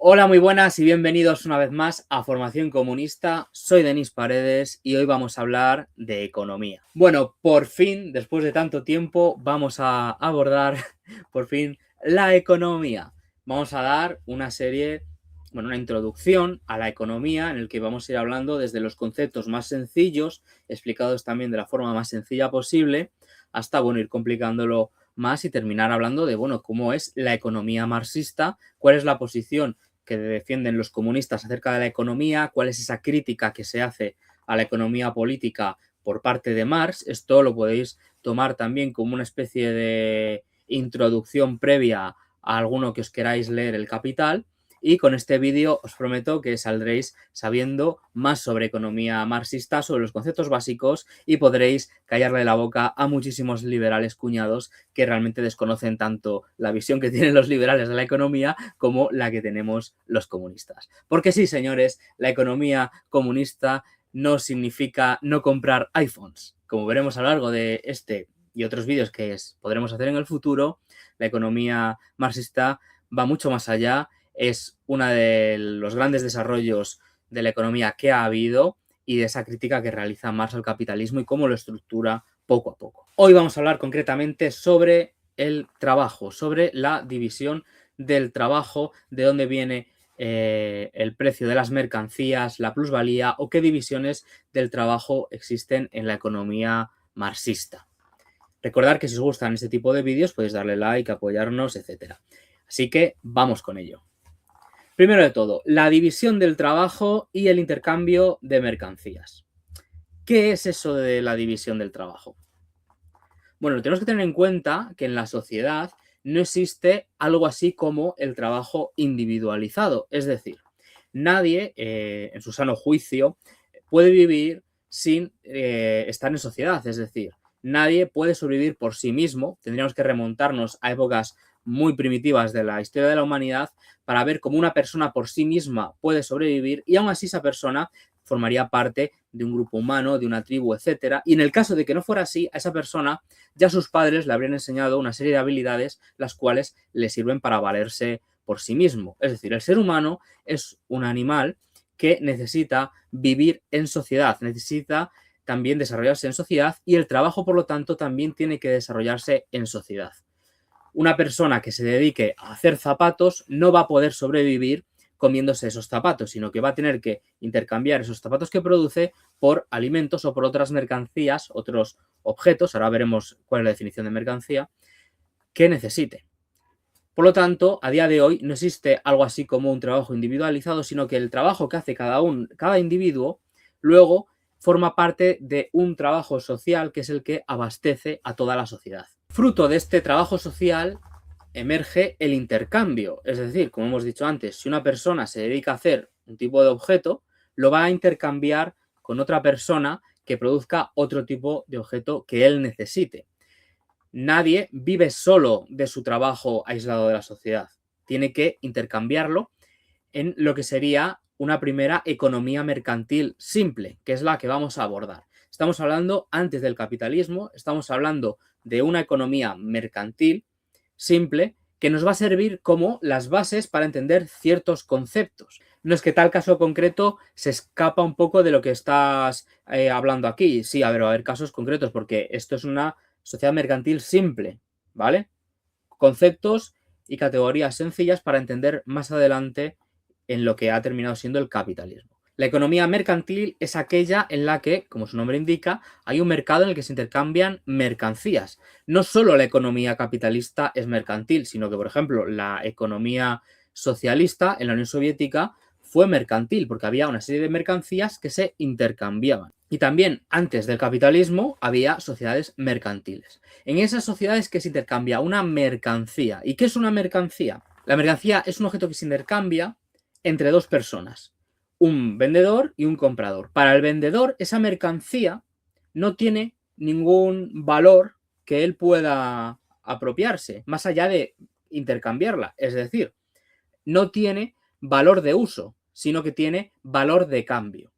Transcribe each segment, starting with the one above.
Hola, muy buenas y bienvenidos una vez más a Formación Comunista. Soy Denis Paredes y hoy vamos a hablar de economía. Bueno, por fin, después de tanto tiempo, vamos a abordar por fin la economía. Vamos a dar una introducción a la economía en el que vamos a ir hablando desde los conceptos más sencillos, explicados también de la forma más sencilla posible, hasta, ir complicándolo más y terminar hablando de, cómo es la economía marxista, cuál es la posición que defienden los comunistas acerca de la economía, cuál es esa crítica que se hace a la economía política por parte de Marx. Esto lo podéis tomar también como una especie de introducción previa a alguno que os queráis leer El Capital. Y con este vídeo os prometo que saldréis sabiendo más sobre economía marxista, sobre los conceptos básicos, y podréis callarle la boca a muchísimos liberales cuñados que realmente desconocen tanto la visión que tienen los liberales de la economía como la que tenemos los comunistas. Porque sí, señores, la economía comunista no significa no comprar iPhones. Como veremos a lo largo de este y otros vídeos que podremos hacer en el futuro, la economía marxista va mucho más allá. Es uno de los grandes desarrollos de la economía que ha habido y de esa crítica que realiza Marx al capitalismo y cómo lo estructura poco a poco. Hoy vamos a hablar concretamente sobre el trabajo, sobre la división del trabajo, de dónde viene el precio de las mercancías, la plusvalía o qué divisiones del trabajo existen en la economía marxista. Recordad que si os gustan este tipo de vídeos podéis darle like, apoyarnos, etc. Así que vamos con ello. Primero de todo, la división del trabajo y el intercambio de mercancías. ¿Qué es eso de la división del trabajo? Bueno, tenemos que tener en cuenta que en la sociedad no existe algo así como el trabajo individualizado. Es decir, nadie, en su sano juicio, puede vivir sin estar en sociedad. Es decir, nadie puede sobrevivir por sí mismo. Tendríamos que remontarnos a épocas muy primitivas de la historia de la humanidad para ver cómo una persona por sí misma puede sobrevivir y aún así esa persona formaría parte de un grupo humano, de una tribu, etcétera. Y en el caso de que no fuera así, a esa persona ya sus padres le habrían enseñado una serie de habilidades las cuales le sirven para valerse por sí mismo. Es decir, el ser humano es un animal que necesita vivir en sociedad, necesita también desarrollarse en sociedad y el trabajo, por lo tanto, también tiene que desarrollarse en sociedad. Una persona que se dedique a hacer zapatos no va a poder sobrevivir comiéndose esos zapatos, sino que va a tener que intercambiar esos zapatos que produce por alimentos o por otras mercancías, otros objetos, ahora veremos cuál es la definición de mercancía, que necesite. Por lo tanto, a día de hoy no existe algo así como un trabajo individualizado, sino que el trabajo que hace cada individuo luego forma parte de un trabajo social que es el que abastece a toda la sociedad. Fruto de este trabajo social emerge el intercambio. Es decir, como hemos dicho antes, si una persona se dedica a hacer un tipo de objeto, lo va a intercambiar con otra persona que produzca otro tipo de objeto que él necesite. Nadie vive solo de su trabajo aislado de la sociedad. Tiene que intercambiarlo en lo que sería una primera economía mercantil simple, que es la que vamos a abordar. Estamos hablando antes del capitalismo, estamos hablando de una economía mercantil simple que nos va a servir como las bases para entender ciertos conceptos. No es que tal caso concreto se escapa un poco de lo que estás hablando aquí. Sí, va a haber casos concretos porque esto es una sociedad mercantil simple, ¿vale? Conceptos y categorías sencillas para entender más adelante en lo que ha terminado siendo el capitalismo. La economía mercantil es aquella en la que, como su nombre indica, hay un mercado en el que se intercambian mercancías. No solo la economía capitalista es mercantil, sino que, por ejemplo, la economía socialista en la Unión Soviética fue mercantil, porque había una serie de mercancías que se intercambiaban. Y también, antes del capitalismo, había sociedades mercantiles. En esas sociedades que se intercambia una mercancía. ¿Y qué es una mercancía? La mercancía es un objeto que se intercambia entre dos personas, un vendedor y un comprador. Para el vendedor, esa mercancía no tiene ningún valor que él pueda apropiarse, más allá de intercambiarla. Es decir, no tiene valor de uso, sino que tiene valor de cambio.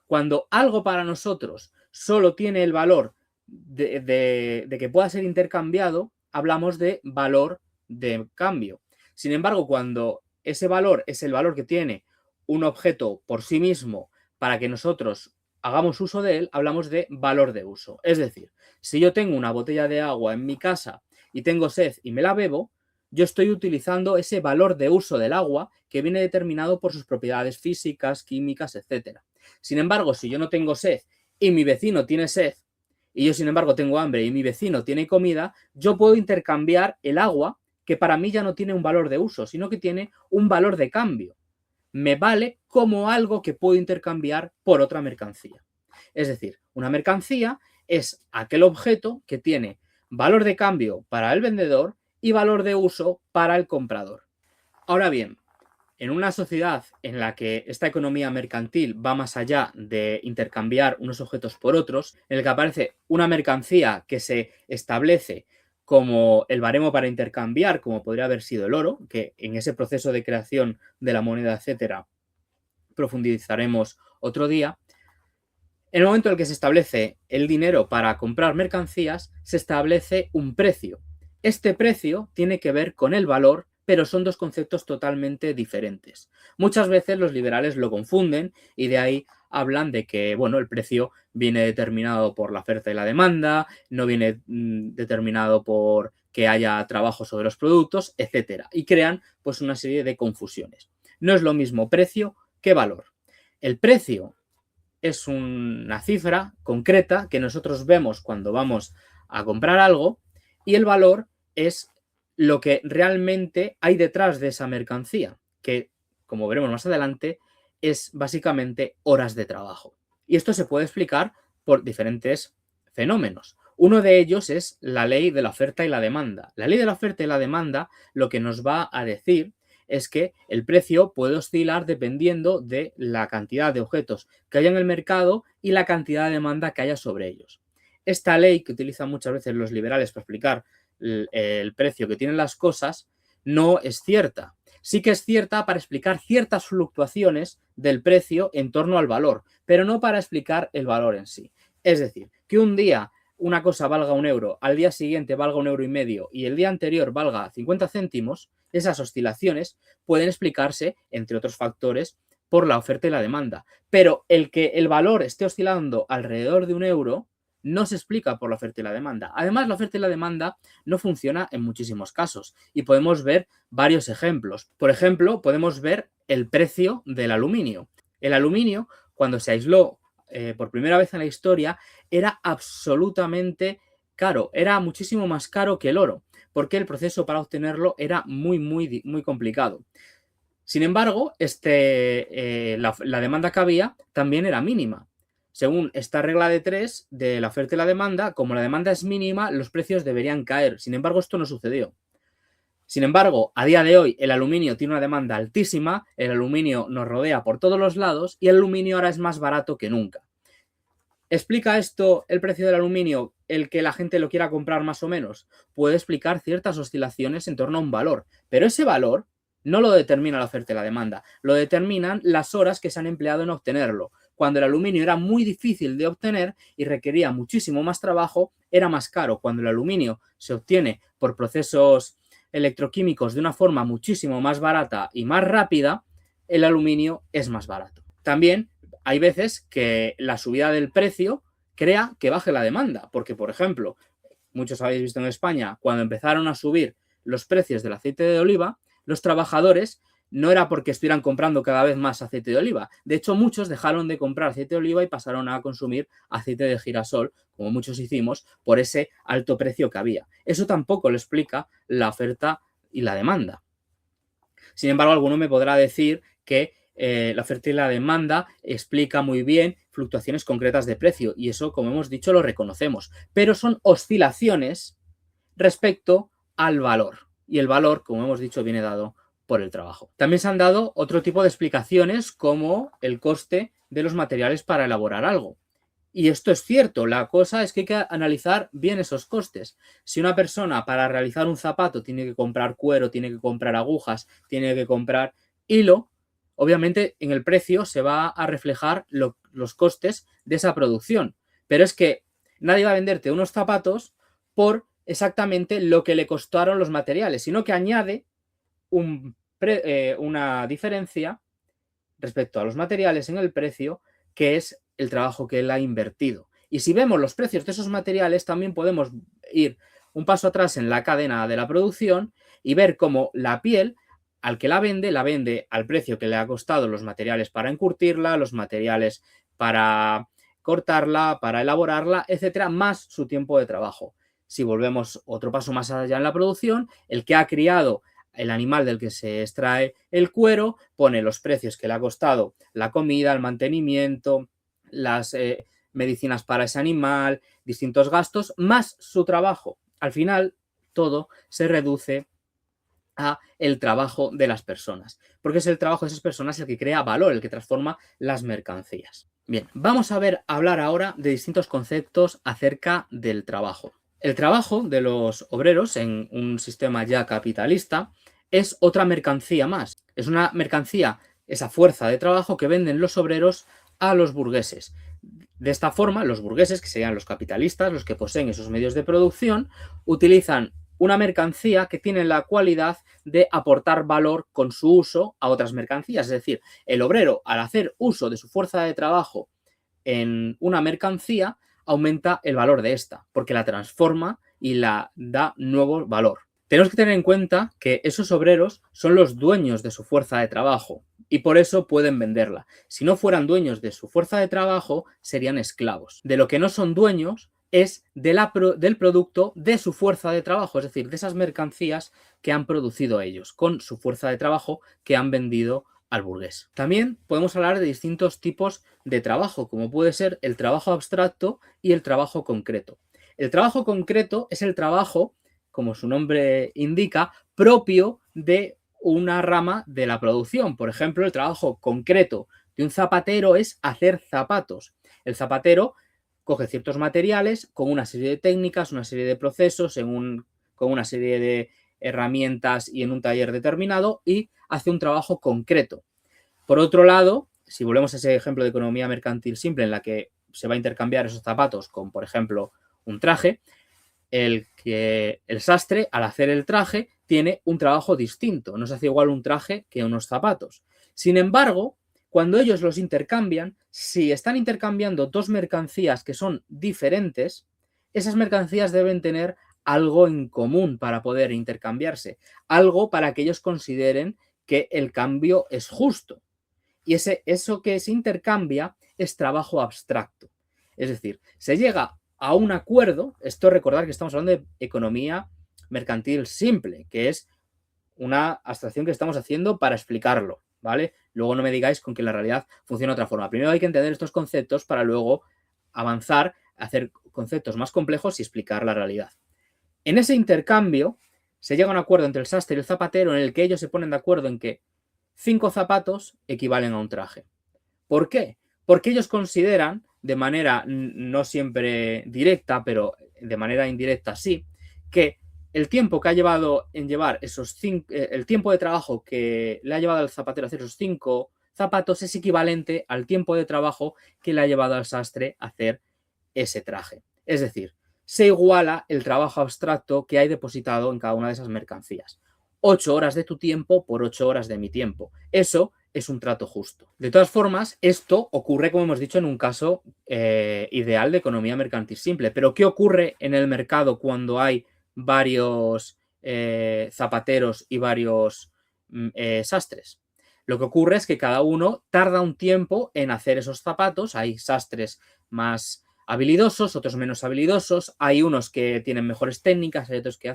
Cuando algo para nosotros solo tiene el valor de que pueda ser intercambiado, hablamos de valor de cambio. Sin embargo, cuando ese valor es el valor que tiene un objeto por sí mismo para que nosotros hagamos uso de él, hablamos de valor de uso. Es decir, si yo tengo una botella de agua en mi casa y tengo sed y me la bebo, yo estoy utilizando ese valor de uso del agua que viene determinado por sus propiedades físicas, químicas, etc. Sin embargo, si yo no tengo sed y mi vecino tiene sed y yo, sin embargo, tengo hambre y mi vecino tiene comida, yo puedo intercambiar el agua que para mí ya no tiene un valor de uso, sino que tiene un valor de cambio. Me vale como algo que puedo intercambiar por otra mercancía. Es decir, una mercancía es aquel objeto que tiene valor de cambio para el vendedor y valor de uso para el comprador. Ahora bien, en una sociedad en la que esta economía mercantil va más allá de intercambiar unos objetos por otros, en el que aparece una mercancía que se establece como el baremo para intercambiar, como podría haber sido el oro, que en ese proceso de creación de la moneda, etcétera, profundizaremos otro día. En el momento en el que se establece el dinero para comprar mercancías, se establece un precio. Este precio tiene que ver con el valor, pero son dos conceptos totalmente diferentes. Muchas veces los liberales lo confunden y de ahí hablan de que, bueno, el precio viene determinado por la oferta y la demanda, no viene determinado por que haya trabajo sobre los productos, etcétera, y crean pues una serie de confusiones. No es lo mismo precio que valor. El precio es una cifra concreta que nosotros vemos cuando vamos a comprar algo y el valor es lo que realmente hay detrás de esa mercancía, que, como veremos más adelante, es básicamente horas de trabajo. Y esto se puede explicar por diferentes fenómenos. Uno de ellos es la ley de la oferta y la demanda. La ley de la oferta y la demanda lo que nos va a decir es que el precio puede oscilar dependiendo de la cantidad de objetos que haya en el mercado y la cantidad de demanda que haya sobre ellos. Esta ley, que utilizan muchas veces los liberales para explicar el precio que tienen las cosas, no es cierta. Sí que es cierta para explicar ciertas fluctuaciones del precio en torno al valor, pero no para explicar el valor en sí. Es decir, que un día una cosa valga 1 euro, al día siguiente valga 1,5 € y el día anterior valga 50 céntimos, esas oscilaciones pueden explicarse, entre otros factores, por la oferta y la demanda. Pero el que el valor esté oscilando alrededor de 1 euro no se explica por la oferta y la demanda. Además, la oferta y la demanda no funciona en muchísimos casos y podemos ver varios ejemplos. Por ejemplo, podemos ver el precio del aluminio. El aluminio, cuando se aisló por primera vez en la historia, era absolutamente caro, era muchísimo más caro que el oro, porque el proceso para obtenerlo era muy complicado. Sin embargo, la demanda que había también era mínima. Según esta regla de 3 de la oferta y la demanda, como la demanda es mínima, los precios deberían caer. Sin embargo, esto no sucedió. Sin embargo, a día de hoy el aluminio tiene una demanda altísima, el aluminio nos rodea por todos los lados y el aluminio ahora es más barato que nunca. ¿Explica esto el precio del aluminio, el que la gente lo quiera comprar más o menos? Puede explicar ciertas oscilaciones en torno a un valor, pero ese valor no lo determina la oferta y la demanda, lo determinan las horas que se han empleado en obtenerlo. Cuando el aluminio era muy difícil de obtener y requería muchísimo más trabajo, era más caro. Cuando el aluminio se obtiene por procesos electroquímicos de una forma muchísimo más barata y más rápida, el aluminio es más barato. También hay veces que la subida del precio crea que baje la demanda, porque, por ejemplo, muchos habéis visto en España, cuando empezaron a subir los precios del aceite de oliva, los trabajadores no era porque estuvieran comprando cada vez más aceite de oliva. De hecho, muchos dejaron de comprar aceite de oliva y pasaron a consumir aceite de girasol, como muchos hicimos, por ese alto precio que había. Eso tampoco lo explica la oferta y la demanda. Sin embargo, alguno me podrá decir que la oferta y la demanda explica muy bien fluctuaciones concretas de precio y eso, como hemos dicho, lo reconocemos, pero son oscilaciones respecto al valor y el valor, como hemos dicho, viene dado por el trabajo. También se han dado otro tipo de explicaciones como el coste de los materiales para elaborar algo. Y esto es cierto, la cosa es que hay que analizar bien esos costes. Si una persona para realizar un zapato tiene que comprar cuero, tiene que comprar agujas, tiene que comprar hilo, obviamente en el precio se va a reflejar los costes de esa producción. Pero es que nadie va a venderte unos zapatos por exactamente lo que le costaron los materiales, sino que añade un una diferencia respecto a los materiales en el precio, que es el trabajo que él ha invertido. Y si vemos los precios de esos materiales, también podemos ir un paso atrás en la cadena de la producción y ver cómo la piel, al que la vende al precio que le ha costado los materiales para encurtirla, los materiales para cortarla, para elaborarla, etcétera, más su tiempo de trabajo. Si volvemos otro paso más allá en la producción, el que ha criado el animal del que se extrae el cuero, pone los precios que le ha costado la comida, el mantenimiento, las medicinas para ese animal, distintos gastos, más su trabajo. Al final, todo se reduce a el trabajo de las personas, porque es el trabajo de esas personas el que crea valor, el que transforma las mercancías. Bien, vamos a hablar ahora de distintos conceptos acerca del trabajo. El trabajo de los obreros en un sistema ya capitalista es otra mercancía más. Es una mercancía, esa fuerza de trabajo que venden los obreros a los burgueses. De esta forma, los burgueses, que serían los capitalistas, los que poseen esos medios de producción, utilizan una mercancía que tiene la cualidad de aportar valor con su uso a otras mercancías. Es decir, el obrero, al hacer uso de su fuerza de trabajo en una mercancía, aumenta el valor de esta, porque la transforma y la da nuevo valor. Tenemos que tener en cuenta que esos obreros son los dueños de su fuerza de trabajo y por eso pueden venderla. Si no fueran dueños de su fuerza de trabajo, serían esclavos. De lo que no son dueños es del producto de su fuerza de trabajo, es decir, de esas mercancías que han producido ellos con su fuerza de trabajo que han vendido al burgués. También podemos hablar de distintos tipos de trabajo, como puede ser el trabajo abstracto y el trabajo concreto. El trabajo concreto es el trabajo, como su nombre indica, propio de una rama de la producción. Por ejemplo, el trabajo concreto de un zapatero es hacer zapatos. El zapatero coge ciertos materiales con una serie de técnicas, una serie de procesos, con una serie de herramientas y en un taller determinado y hace un trabajo concreto. Por otro lado, si volvemos a ese ejemplo de economía mercantil simple en la que se va a intercambiar esos zapatos con, por ejemplo, un traje, el sastre, al hacer el traje, tiene un trabajo distinto. No se hace igual un traje que unos zapatos. Sin embargo, cuando ellos los intercambian, si están intercambiando dos mercancías que son diferentes, esas mercancías deben tener algo en común para poder intercambiarse, algo para que ellos consideren que el cambio es justo. Y eso que se intercambia es trabajo abstracto. Es decir, se llega a un acuerdo, esto recordar que estamos hablando de economía mercantil simple, que es una abstracción que estamos haciendo para explicarlo, ¿vale? Luego no me digáis con que la realidad funciona de otra forma. Primero hay que entender estos conceptos para luego avanzar, hacer conceptos más complejos y explicar la realidad. En ese intercambio se llega a un acuerdo entre el sastre y el zapatero en el que ellos se ponen de acuerdo en que 5 zapatos equivalen a un traje. ¿Por qué? Porque ellos consideran, de manera no siempre directa, pero de manera indirecta sí, que el tiempo que ha llevado en llevar el tiempo de trabajo que le ha llevado al zapatero a hacer esos 5 zapatos es equivalente al tiempo de trabajo que le ha llevado al sastre a hacer ese traje. Es decir, se iguala el trabajo abstracto que hay depositado en cada una de esas mercancías. 8 horas de tu tiempo por 8 horas de mi tiempo. Eso es un trato justo. De todas formas, esto ocurre, como hemos dicho, en un caso ideal de economía mercantil simple. Pero ¿qué ocurre en el mercado cuando hay varios zapateros y varios sastres? Lo que ocurre es que cada uno tarda un tiempo en hacer esos zapatos. Hay sastres más habilidosos, otros menos habilidosos. Hay unos que tienen mejores técnicas, hay otros que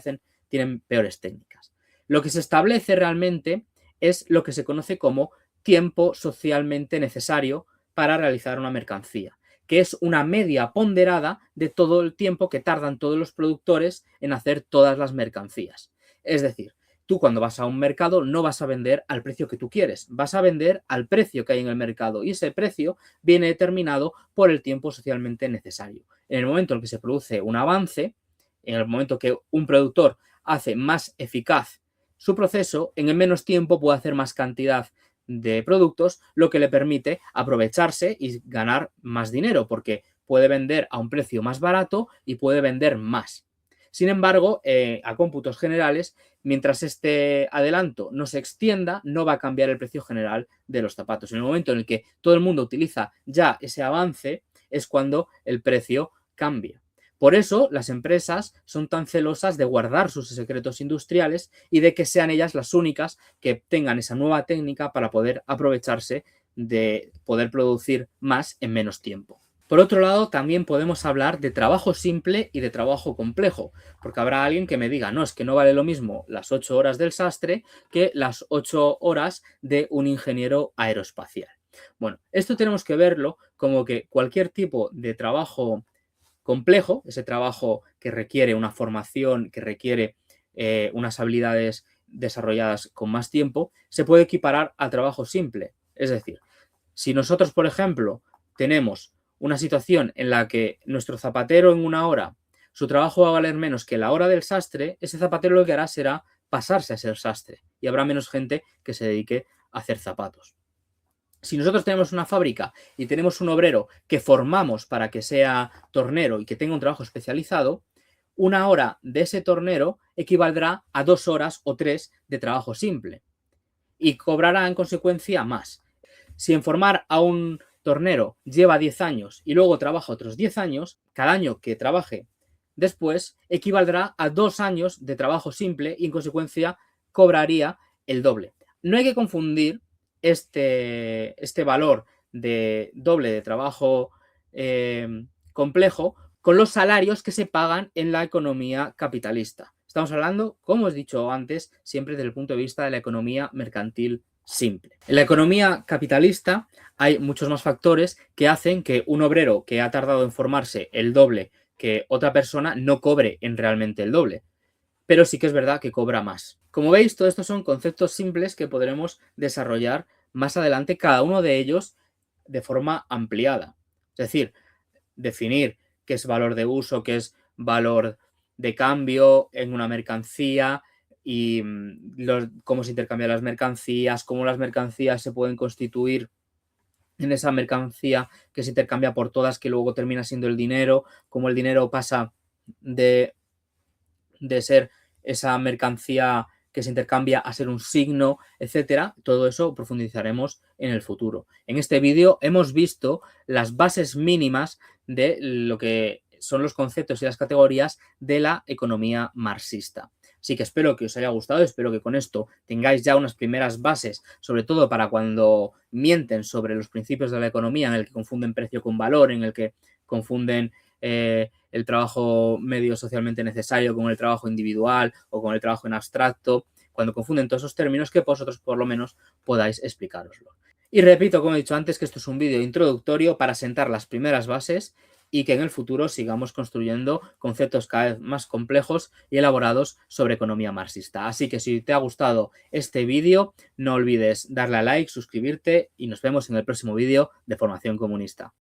tienen peores técnicas. Lo que se establece realmente es lo que se conoce como tiempo socialmente necesario para realizar una mercancía, que es una media ponderada de todo el tiempo que tardan todos los productores en hacer todas las mercancías. Es decir, tú cuando vas a un mercado no vas a vender al precio que tú quieres, vas a vender al precio que hay en el mercado y ese precio viene determinado por el tiempo socialmente necesario. En el momento en que se produce un avance, en el momento que un productor hace más eficaz su proceso, en el menos tiempo puede hacer más cantidad de productos, lo que le permite aprovecharse y ganar más dinero, porque puede vender a un precio más barato y puede vender más. Sin embargo, a cómputos generales, mientras este adelanto no se extienda, no va a cambiar el precio general de los zapatos. En el momento en el que todo el mundo utiliza ya ese avance, es cuando el precio cambia. Por eso las empresas son tan celosas de guardar sus secretos industriales y de que sean ellas las únicas que tengan esa nueva técnica para poder aprovecharse de poder producir más en menos tiempo. Por otro lado, también podemos hablar de trabajo simple y de trabajo complejo, porque habrá alguien que me diga, no, es que no vale lo mismo las 8 horas del sastre que las 8 horas de un ingeniero aeroespacial. Bueno, esto tenemos que verlo como que cualquier tipo de trabajo complejo, ese trabajo que requiere una formación, que requiere unas habilidades desarrolladas con más tiempo, se puede equiparar al trabajo simple. Es decir, si nosotros, por ejemplo, tenemos una situación en la que nuestro zapatero en una hora, su trabajo va a valer menos que la hora del sastre, ese zapatero lo que hará será pasarse a ser sastre y habrá menos gente que se dedique a hacer zapatos. Si nosotros tenemos una fábrica y tenemos un obrero que formamos para que sea tornero y que tenga un trabajo especializado, una hora de ese tornero equivaldrá a 2 horas o 3 de trabajo simple y cobrará en consecuencia más. Si en formar a un tornero lleva 10 años y luego trabaja otros 10 años, cada año que trabaje después equivaldrá a 2 años de trabajo simple y en consecuencia cobraría el doble. No hay que confundir este valor de doble de trabajo complejo con los salarios que se pagan en la economía capitalista. Estamos hablando, como os he dicho antes, siempre desde el punto de vista de la economía mercantil simple. En la economía capitalista hay muchos más factores que hacen que un obrero que ha tardado en formarse el doble que otra persona no cobre en realmente el doble, pero sí que es verdad que cobra más. Como veis, todos estos son conceptos simples que podremos desarrollar más adelante, cada uno de ellos de forma ampliada. Es decir, definir qué es valor de uso, qué es valor de cambio en una mercancía y cómo se intercambian las mercancías, cómo las mercancías se pueden constituir en esa mercancía que se intercambia por todas, que luego termina siendo el dinero, cómo el dinero pasa de ser esa mercancía que se intercambia a ser un signo, etcétera. Todo eso profundizaremos en el futuro. En este vídeo hemos visto las bases mínimas de lo que son los conceptos y las categorías de la economía marxista. Así que espero que os haya gustado, espero que con esto tengáis ya unas primeras bases, sobre todo para cuando mienten sobre los principios de la economía, en el que confunden precio con valor, en el que confunden el trabajo medio socialmente necesario con el trabajo individual o con el trabajo en abstracto, cuando confunden todos esos términos, que vosotros por lo menos podáis explicároslo. Y repito, como he dicho antes, que esto es un vídeo introductorio para sentar las primeras bases y que en el futuro sigamos construyendo conceptos cada vez más complejos y elaborados sobre economía marxista. Así que si te ha gustado este vídeo, no olvides darle a like, suscribirte y nos vemos en el próximo vídeo de Formación Comunista.